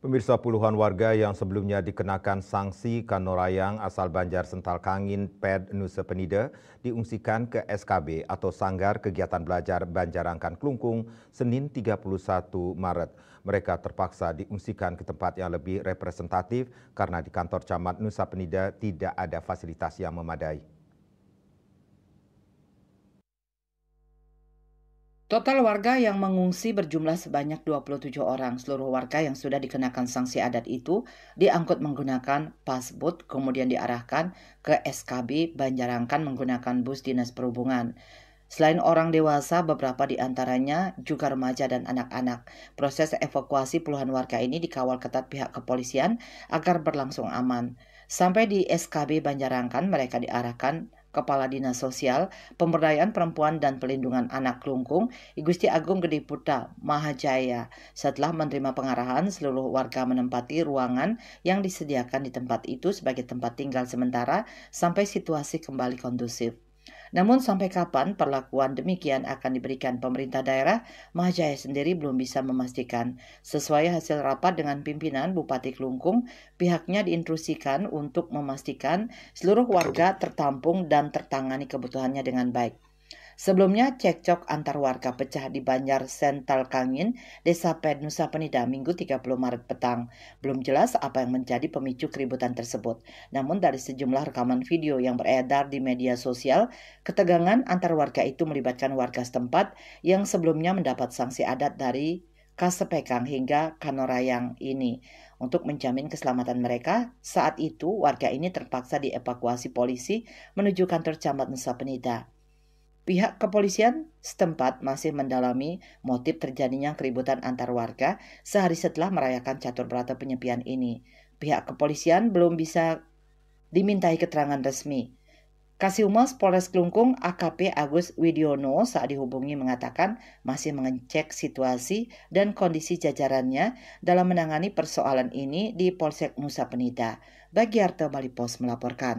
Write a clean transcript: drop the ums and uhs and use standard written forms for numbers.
Pemirsa, puluhan warga yang sebelumnya dikenakan sanksi Kanorayang asal Banjar Sental Kangin PED Nusa Penida diungsikan ke SKB atau Sanggar Kegiatan Belajar Banjarangkan Klungkung Senin 31 Maret. Mereka terpaksa diungsikan ke tempat yang lebih representatif karena di kantor Camat Nusa Penida tidak ada fasilitas yang memadai. Total warga yang mengungsi berjumlah sebanyak 27 orang. Seluruh warga yang sudah dikenakan sanksi adat itu diangkut menggunakan pasbut, kemudian diarahkan ke SKB Banjarangkan menggunakan bus Dinas Perhubungan. Selain orang dewasa, beberapa di antaranya juga remaja dan anak-anak. Proses evakuasi puluhan warga ini dikawal ketat pihak kepolisian agar berlangsung aman. Sampai di SKB Banjarangkan, mereka diarahkan Kepala Dinas Sosial, Pemberdayaan Perempuan dan Pelindungan Anak Klungkung, I Gusti Agung Gede Putra Mahajaya. Setelah menerima pengarahan, seluruh warga menempati ruangan yang disediakan di tempat itu sebagai tempat tinggal sementara sampai situasi kembali kondusif. Namun sampai kapan perlakuan demikian akan diberikan pemerintah daerah, Mahajaya sendiri belum bisa memastikan. Sesuai hasil rapat dengan pimpinan Bupati Klungkung, pihaknya diinstruksikan untuk memastikan seluruh warga tertampung dan tertangani kebutuhannya dengan baik. Sebelumnya, cekcok antar warga pecah di Banjar Sental Kangin, Desa Ped Nusa Penida, Minggu 30 Maret petang. Belum jelas apa yang menjadi pemicu keributan tersebut. Namun dari sejumlah rekaman video yang beredar di media sosial, ketegangan antar warga itu melibatkan warga setempat yang sebelumnya mendapat sanksi adat dari Kasepekang hingga Kanorayang ini. Untuk menjamin keselamatan mereka, saat itu warga ini terpaksa dievakuasi polisi menuju kantor Camat Nusa Penida. Pihak kepolisian setempat masih mendalami motif terjadinya keributan antar warga sehari setelah merayakan catur berata penyepian ini. Pihak kepolisian belum bisa dimintai keterangan resmi. Kasihumas Polres Klungkung AKP Agus Widiono saat dihubungi mengatakan masih mengecek situasi dan kondisi jajarannya dalam menangani persoalan ini di Polsek Nusa Penida. Bagiarto Bali Pos melaporkan.